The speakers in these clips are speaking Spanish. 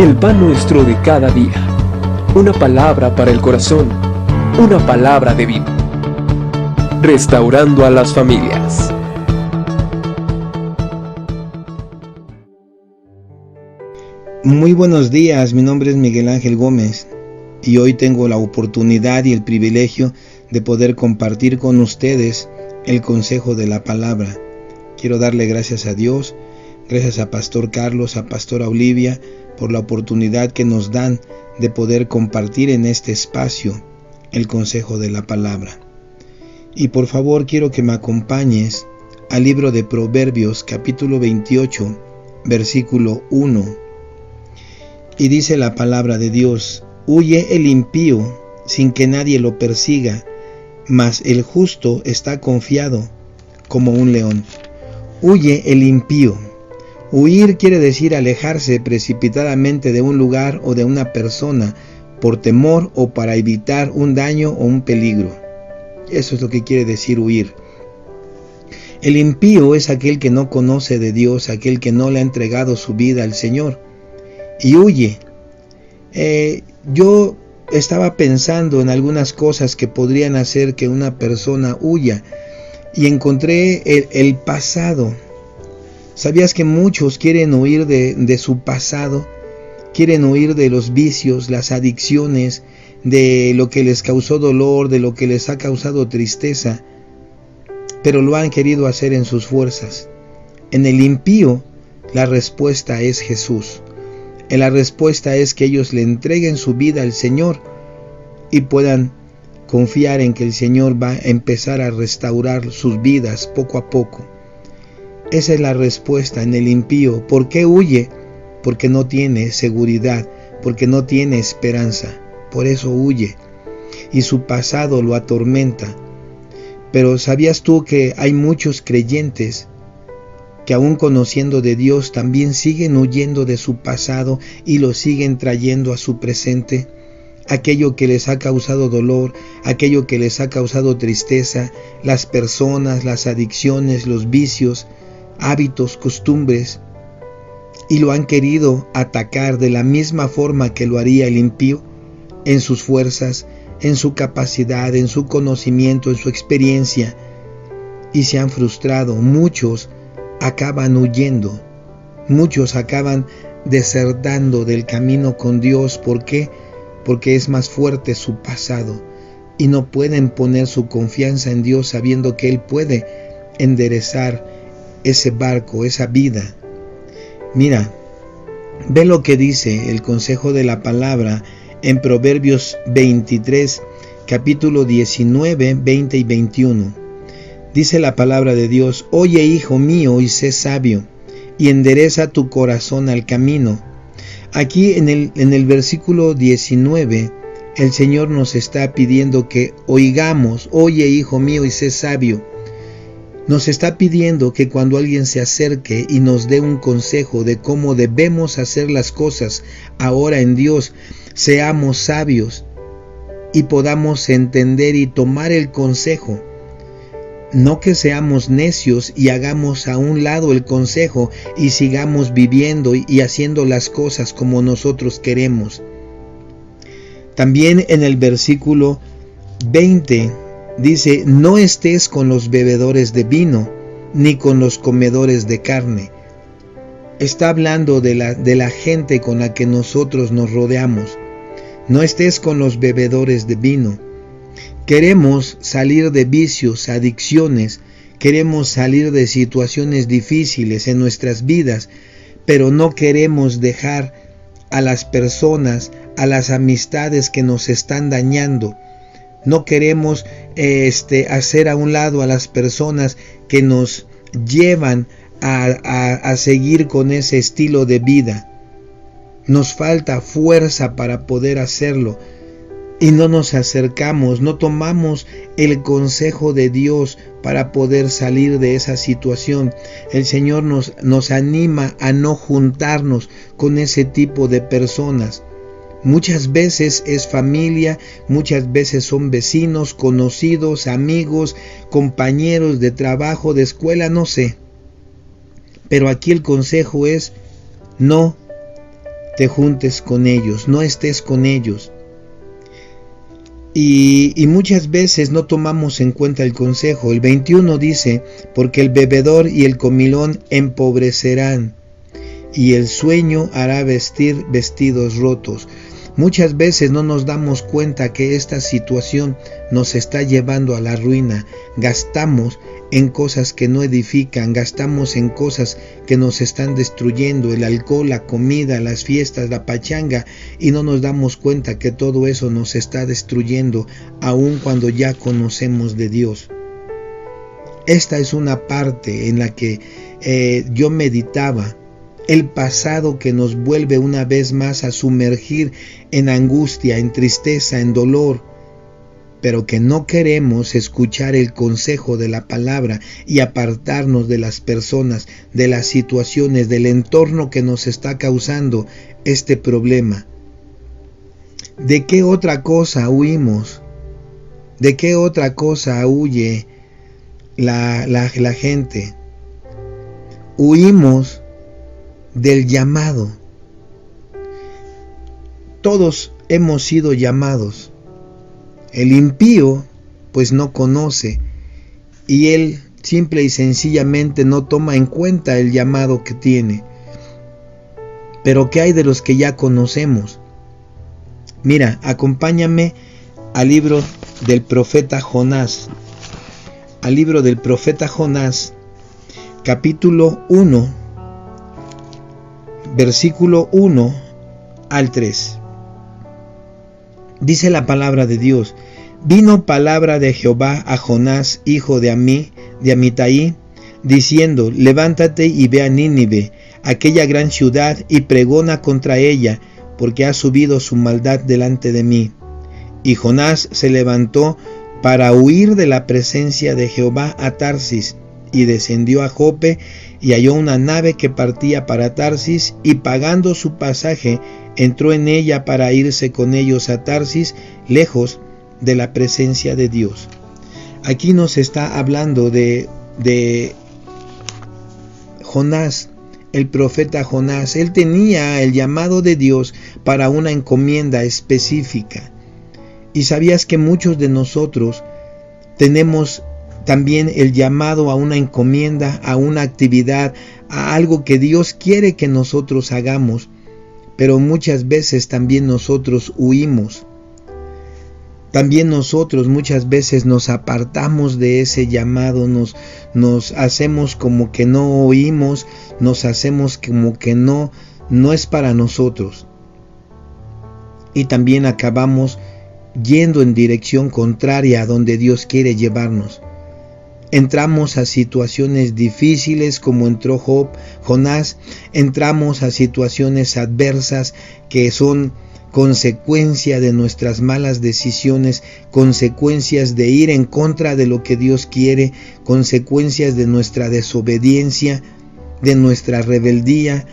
El pan nuestro de cada día. Una palabra para el corazón. Una palabra de vida. Restaurando a las familias. Muy buenos días, mi nombre es Miguel Ángel Gómez y hoy tengo la oportunidad y el privilegio de poder compartir con ustedes el consejo de la palabra. Quiero darle gracias a Dios, gracias a Pastor Carlos, a Pastora Olivia, por la oportunidad que nos dan de poder compartir en este espacio el consejo de la palabra. Y por favor quiero que me acompañes al libro de Proverbios capítulo 28, versículo 1. Y dice la palabra de Dios: huye el impío sin que nadie lo persiga, mas el justo está confiado como un león. Huye el impío. Huir quiere decir alejarse precipitadamente de un lugar o de una persona por temor o para evitar un daño o un peligro. Eso es lo que quiere decir huir. El impío es aquel que no conoce de Dios, aquel que no le ha entregado su vida al Señor y huye. Yo estaba pensando en algunas cosas que podrían hacer que una persona huya y encontré el pasado. ¿Sabías que muchos quieren huir de su pasado? Quieren huir de los vicios, las adicciones, de lo que les causó dolor, de lo que les ha causado tristeza, pero lo han querido hacer en sus fuerzas. En el impío, la respuesta es Jesús. La respuesta es que ellos le entreguen su vida al Señor y puedan confiar en que el Señor va a empezar a restaurar sus vidas poco a poco. Esa es la respuesta en el impío. ¿Por qué huye? Porque no tiene seguridad, porque no tiene esperanza. Por eso huye. Y su pasado lo atormenta. Pero ¿sabías tú que hay muchos creyentes que aún conociendo de Dios también siguen huyendo de su pasado y lo siguen trayendo a su presente? Aquello que les ha causado dolor, aquello que les ha causado tristeza, las personas, las adicciones, los vicios, hábitos, costumbres, y lo han querido atacar de la misma forma que lo haría el impío, en sus fuerzas, en su capacidad, en su conocimiento, en su experiencia, y se han frustrado. Muchos acaban huyendo, muchos acaban desertando del camino con Dios. ¿Por qué? Porque es más fuerte su pasado y no pueden poner su confianza en Dios sabiendo que Él puede enderezar ese barco, esa vida. Mira, ve lo que dice el consejo de la palabra en Proverbios 23, capítulo 19, 20 y 21. Dice la palabra de Dios: oye, hijo mío, y sé sabio, y endereza tu corazón al camino. Aquí en el versículo 19, el Señor nos está pidiendo que oigamos: oye, hijo mío, y sé sabio. Nos está pidiendo que cuando alguien se acerque y nos dé un consejo de cómo debemos hacer las cosas ahora en Dios, seamos sabios y podamos entender y tomar el consejo. No que seamos necios y hagamos a un lado el consejo y sigamos viviendo y haciendo las cosas como nosotros queremos. También en el versículo 20 dice: no estés con los bebedores de vino, ni con los comedores de carne. Está hablando de la gente con la que nosotros nos rodeamos. No estés con los bebedores de vino. Queremos salir de vicios, adicciones, queremos salir de situaciones difíciles en nuestras vidas, pero no queremos dejar a las personas, a las amistades que nos están dañando. No queremos hacer a un lado a las personas que nos llevan a seguir con ese estilo de vida. Nos falta fuerza para poder hacerlo y no nos acercamos, no tomamos el consejo de Dios para poder salir de esa situación. El Señor nos anima a no juntarnos con ese tipo de personas. Muchas veces es familia, muchas veces son vecinos, conocidos, amigos, compañeros de trabajo, de escuela, no sé. Pero aquí el consejo es: no te juntes con ellos, no estés con ellos. Y muchas veces no tomamos en cuenta el consejo. El 21 dice, porque el bebedor y el comilón empobrecerán, y el sueño hará vestir vestidos rotos. Muchas veces no nos damos cuenta que esta situación nos está llevando a la ruina. Gastamos en cosas que no edifican, gastamos en cosas que nos están destruyendo, el alcohol, la comida, las fiestas, la pachanga, y no nos damos cuenta que todo eso nos está destruyendo, aun cuando ya conocemos de Dios. Esta es una parte en la que yo meditaba. El pasado que nos vuelve una vez más a sumergir en angustia, en tristeza, en dolor, pero que no queremos escuchar el consejo de la palabra y apartarnos de las personas, de las situaciones, del entorno que nos está causando este problema. ¿De qué otra cosa huimos? ¿De qué otra cosa huye la gente? Huimos del llamado. Todos hemos sido llamados. El impío pues no conoce, y él simple y sencillamente no toma en cuenta el llamado que tiene. Pero ¿qué hay de los que ya conocemos? Mira, acompáñame al libro del profeta Jonás. Al libro del profeta Jonás, capítulo 1, versículo 1 al 3. Dice la palabra de Dios: vino palabra de Jehová a Jonás, hijo de Amitai, diciendo: levántate y ve a Nínive, aquella gran ciudad, y pregona contra ella, porque ha subido su maldad delante de mí. Y Jonás se levantó para huir de la presencia de Jehová a Tarsis, y descendió a Jope, y halló una nave que partía para Tarsis, y pagando su pasaje, entró en ella para irse con ellos a Tarsis, lejos de la presencia de Dios. Aquí nos está hablando de Jonás, el profeta Jonás. Él tenía el llamado de Dios para una encomienda específica. Y sabías que muchos de nosotros tenemos también el llamado a una encomienda, a una actividad, a algo que Dios quiere que nosotros hagamos, pero muchas veces también nosotros huimos. También nosotros muchas veces nos apartamos de ese llamado, nos hacemos como que no oímos, nos hacemos como que no es para nosotros. Y también acabamos yendo en dirección contraria a donde Dios quiere llevarnos. Entramos a situaciones difíciles como entró Jonás, entramos a situaciones adversas que son consecuencia de nuestras malas decisiones, consecuencias de ir en contra de lo que Dios quiere, consecuencias de nuestra desobediencia, de nuestra rebeldía,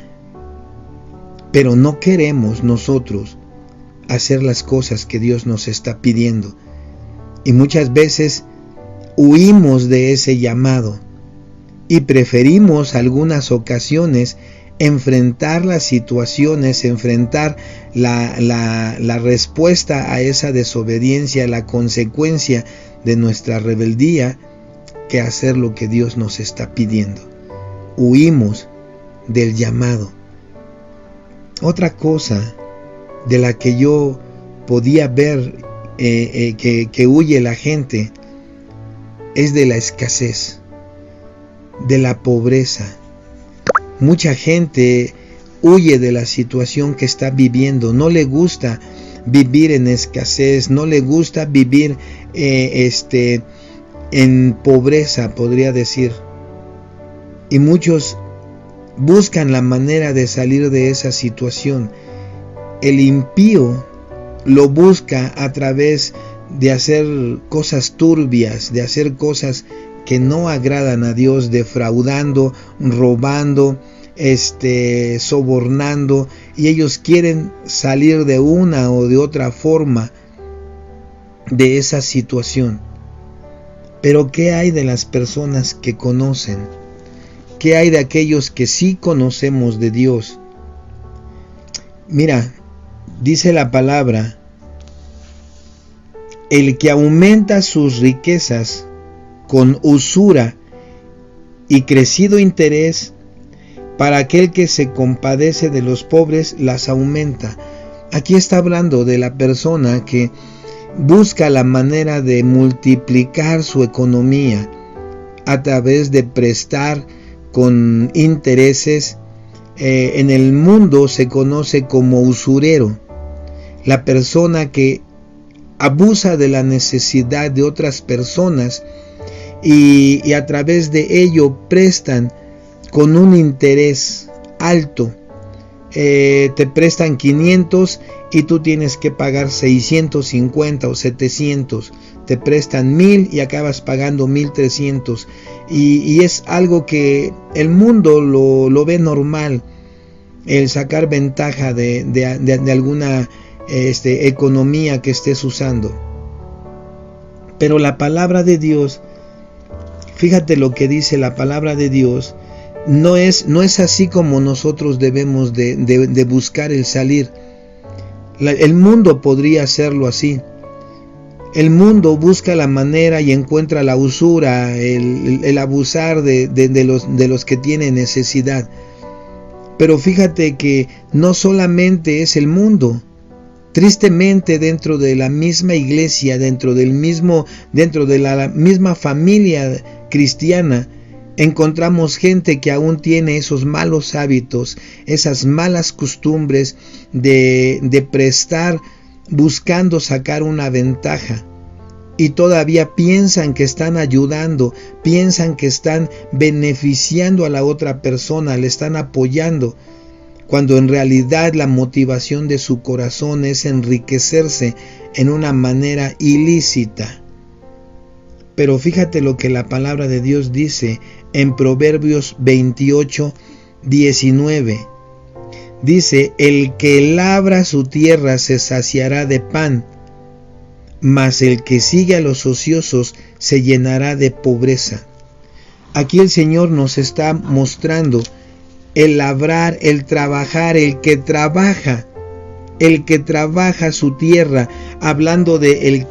pero no queremos nosotros hacer las cosas que Dios nos está pidiendo. Y muchas veces huimos de ese llamado y preferimos algunas ocasiones enfrentar las situaciones, enfrentar la respuesta a esa desobediencia, la consecuencia de nuestra rebeldía, que hacer lo que Dios nos está pidiendo. Huimos del llamado. Otra cosa de la que yo podía ver que huye la gente es de la escasez, de la pobreza. Mucha gente huye de la situación que está viviendo, no le gusta vivir en escasez, no le gusta vivir en pobreza, podría decir. Y muchos buscan la manera de salir de esa situación. El impío lo busca a través de hacer cosas turbias, de hacer cosas que no agradan a Dios, defraudando, robando, sobornando, y ellos quieren salir de una o de otra forma de esa situación. Pero ¿qué hay de las personas que conocen? ¿Qué hay de aquellos que sí conocemos de Dios? Mira, dice la palabra, el que aumenta sus riquezas con usura y crecido interés, para aquel que se compadece de los pobres, las aumenta. Aquí está hablando de la persona que busca la manera de multiplicar su economía a través de prestar con intereses. En el mundo se conoce como usurero, la persona que abusa de la necesidad de otras personas y a través de ello prestan con un interés alto. Te prestan 500 y tú tienes que pagar 650 o 700. Te prestan 1000 y acabas pagando 1300. Y es algo que el mundo lo ve normal, el sacar ventaja de alguna economía que estés usando. Pero la palabra de Dios, fíjate lo que dice la palabra de Dios, no es así como nosotros debemos de buscar el salir. El mundo podría hacerlo así. El mundo busca la manera y encuentra la usura, el abusar de los que tienen necesidad. Pero fíjate que no solamente es el mundo. Tristemente, dentro de la misma iglesia, dentro de la misma familia cristiana, encontramos gente que aún tiene esos malos hábitos, esas malas costumbres de prestar buscando sacar una ventaja. Y todavía piensan que están ayudando, piensan que están beneficiando a la otra persona, le están apoyando, cuando en realidad la motivación de su corazón es enriquecerse en una manera ilícita. Pero fíjate lo que la palabra de Dios dice en Proverbios 28, 19. Dice, el que labra su tierra se saciará de pan, mas el que sigue a los ociosos se llenará de pobreza. Aquí el Señor nos está mostrando el labrar, el trabajar, el que trabaja su tierra, hablando de el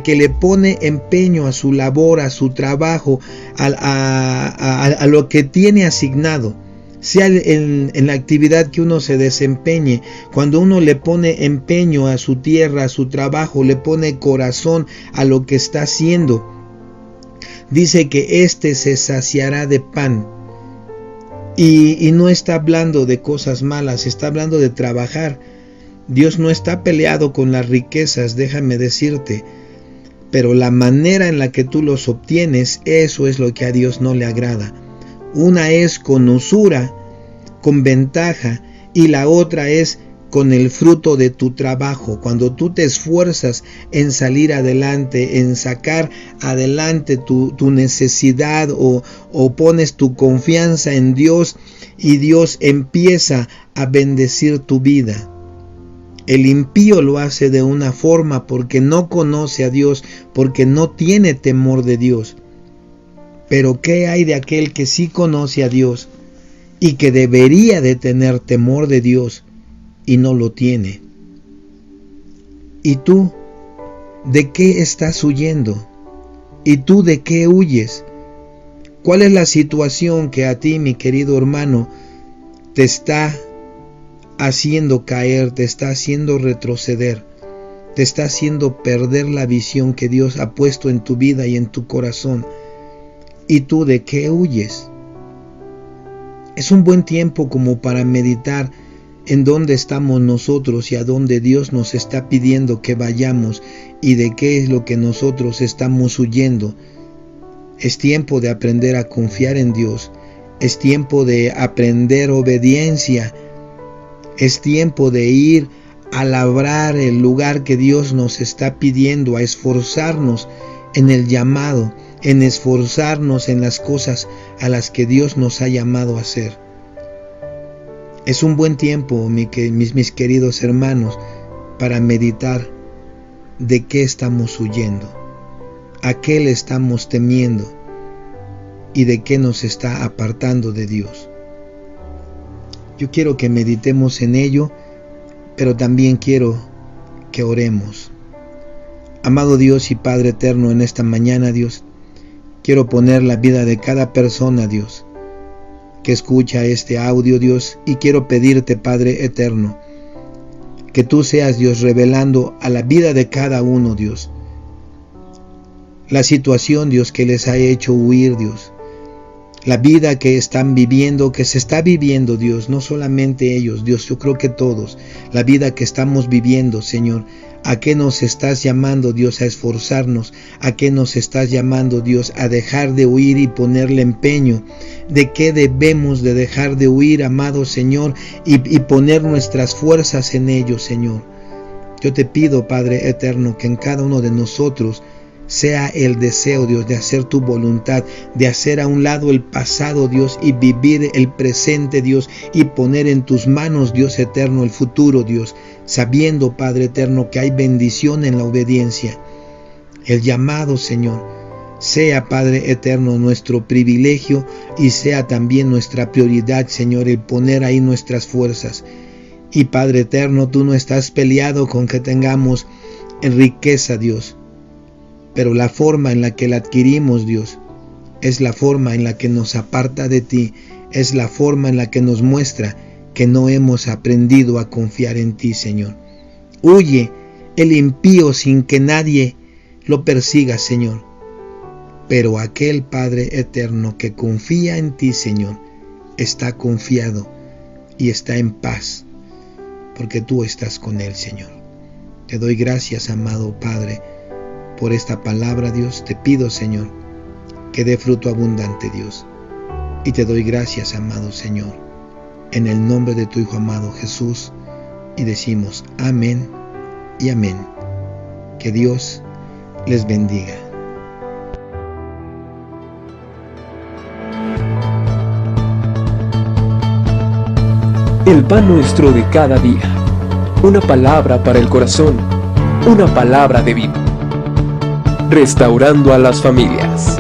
que le pone empeño a su labor, a su trabajo, a lo que tiene asignado, sea en la actividad que uno se desempeñe. Cuando uno le pone empeño a su tierra, a su trabajo, le pone corazón a lo que está haciendo, dice que éste se saciará de pan. Y no está hablando de cosas malas, está hablando de trabajar. Dios no está peleado con las riquezas, déjame decirte, pero la manera en la que tú los obtienes, eso es lo que a Dios no le agrada. Una es con usura, con ventaja, y la otra es con el fruto de tu trabajo. Cuando tú te esfuerzas en salir adelante, en sacar adelante tu necesidad, o pones tu confianza en Dios y Dios empieza a bendecir tu vida. El impío lo hace de una forma porque no conoce a Dios, porque no tiene temor de Dios. Pero ¿qué hay de aquel que sí conoce a Dios y que debería de tener temor de Dios y no lo tiene? ¿Y tú de qué estás huyendo? ¿Y tú de qué huyes? ¿Cuál es la situación que a ti, mi querido hermano, te está haciendo caer, te está haciendo retroceder, te está haciendo perder la visión que Dios ha puesto en tu vida y en tu corazón? ¿Y tú de qué huyes? Es un buen tiempo como para meditar en dónde estamos nosotros y a dónde Dios nos está pidiendo que vayamos y de qué es lo que nosotros estamos huyendo. Es tiempo de aprender a confiar en Dios. Es tiempo de aprender obediencia. Es tiempo de ir a labrar el lugar que Dios nos está pidiendo, a esforzarnos en el llamado, en esforzarnos en las cosas a las que Dios nos ha llamado a hacer. Es un buen tiempo, mis queridos hermanos, para meditar de qué estamos huyendo, a qué le estamos temiendo y de qué nos está apartando de Dios. Yo quiero que meditemos en ello. pero también quiero que oremos. Amado Dios y Padre eterno, en esta mañana, Dios, quiero poner la vida de cada persona, Dios, que escucha este audio, Dios, y quiero pedirte, Padre eterno, que tú seas, Dios, revelando a la vida de cada uno, Dios, la situación, Dios, que les ha hecho huir, Dios, la vida que están viviendo, que se está viviendo, Dios, no solamente ellos, Dios, yo creo que todos, la vida que estamos viviendo, Señor. ¿A qué nos estás llamando, Dios, a esforzarnos? ¿A qué nos estás llamando, Dios, a dejar de huir y ponerle empeño? ¿De qué debemos de dejar de huir, amado Señor, y poner nuestras fuerzas en ello, Señor? Yo te pido, Padre eterno, que en cada uno de nosotros sea el deseo, Dios, de hacer tu voluntad, de hacer a un lado el pasado, Dios, y vivir el presente, Dios, y poner en tus manos, Dios eterno, el futuro, Dios, sabiendo, Padre eterno, que hay bendición en la obediencia. El llamado, Señor, sea, Padre eterno, nuestro privilegio y sea también nuestra prioridad, Señor, el poner ahí nuestras fuerzas. Y Padre eterno, tú no estás peleado con que tengamos riqueza, Dios, pero la forma en la que la adquirimos, Dios, es la forma en la que nos aparta de ti, es la forma en la que nos muestra que no hemos aprendido a confiar en ti, Señor. Huye el impío sin que nadie lo persiga, Señor, pero aquel Padre eterno que confía en ti, Señor, está confiado y está en paz, porque tú estás con él, Señor. Te doy gracias, amado Padre, por esta palabra, Dios. Te pido, Señor, que dé fruto abundante, Dios. Y te doy gracias, amado Señor, en el nombre de tu Hijo amado Jesús. Y decimos amén y amén. Que Dios les bendiga. El pan nuestro de cada día. Una palabra para el corazón. Una palabra de vida. Restaurando a las familias.